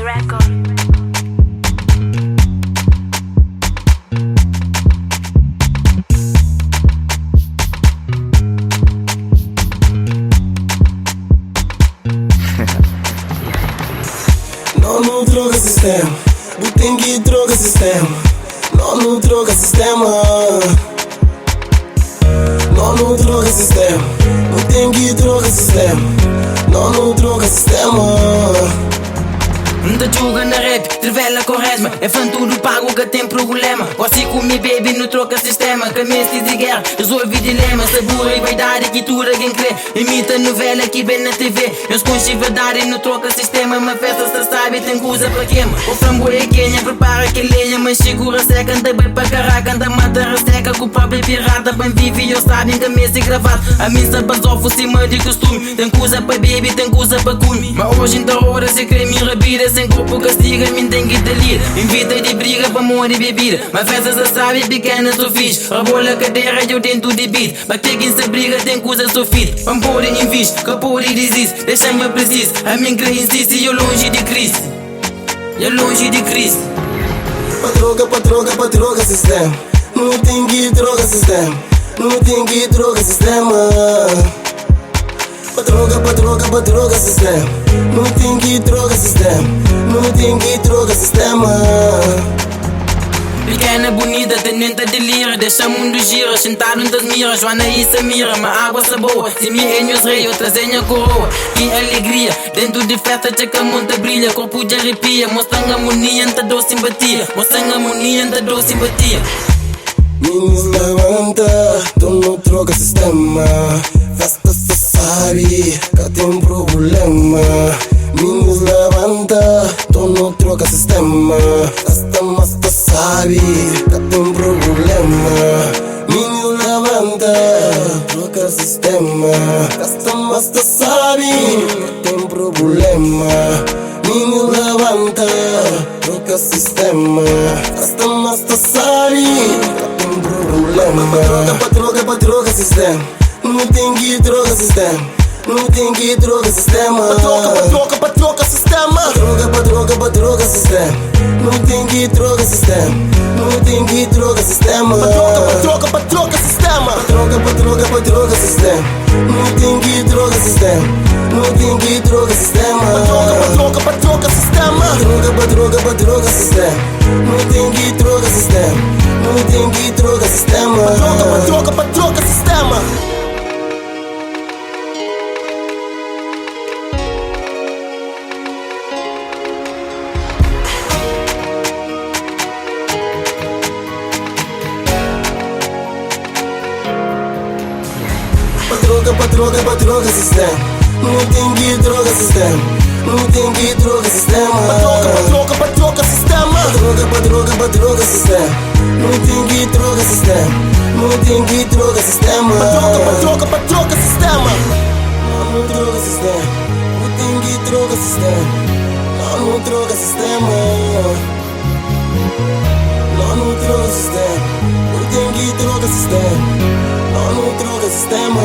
record. Não droga sistema, Butengue droga sistema. Não droga sistema. Não droga sistema, Butengue droga sistema. Não droga sistema. Não te julga na rap, revela com resma. É fã tudo pago que tem problema. Você com me baby não troca sistema. Camisa de guerra, resolve dilema. Sabor e vaidade que tudo alguém crê. Imita novela que vem na TV. Eu esconde verdade e não troca sistema. Uma festa se sabe, tem coisa para queima. O frango é quenha, prepara que lenha. Mas segura seca, anda bem para carraca. Anda mata reseca com o próprio pirata. Bem vive e eu sabe, camisa e gravata. A missa basou por cima de costume. Tem coisa para baby, tem coisa para comer. Mas hoje em hora se crê me rabira. Sem corpo castiga, me tem que delir. Invita de briga para amor e bebida. Mas festas a sabe, pequena sou fixe. Rebola a cadeira e eu tento de beat. Mas tem quem se briga, tem coisa sou fit. Vamos pôr em viz, que pôr e desiste. Deixa-me preciso, a minha crise insiste. E eu longe de crise. Eu longe de crise. Patroga sistema. Não tem que droga sistema. Não tem que droga sistema. Patroga sistema. Não tem que droga sistema. Não tem que droga sistema. Pequena bonita, tenente delira. Deixa o mundo gira, sentado das miras. Joana e Samira, uma água boa. Se me enhos rei, outra senha coroa. Que alegria, dentro de festa checa monta brilha. Corpo de arrepia, mostrando harmonia, anta dor simpatia. Mostrando harmonia, anta dor simpatia. Meninos levanta, tu não troca sistema. Festa só sabe que tem problema. Meninos levanta, tu não troca sistema. Festa mas tu sabe que tem problema. Meninos levanta, troca sistema. Festa mas tu sabe que tem problema. Meninos levanta, troca sistema. Festa mas tu sabe que tem problema. Patroga sistema. Não tem que droga sistema. Não tem que droga sistema. Patroga sistema. Patroga sistema. Não tem que droga sistema. Não tem que droga sistema. Patroga sistema. Patroga sistema. Não tem que droga sistema. Não tem que droga sistema. Patroga sistema. Patroga sistema. Não tem que droga sistema. Não tem que droga sistema. Patroga sistema. Patroga sistema. Não tem que droga sistema. Não tem que droga sistema. Patroga sistema. Patroga sistema. Não tem que droga sistema. Não tem que droga sistema. Patroga sistema. Não droga sistema. Não tem que droga sistema. Não droga sistema. Não droga sistema. Não tem que droga sistema. Não droga sistema.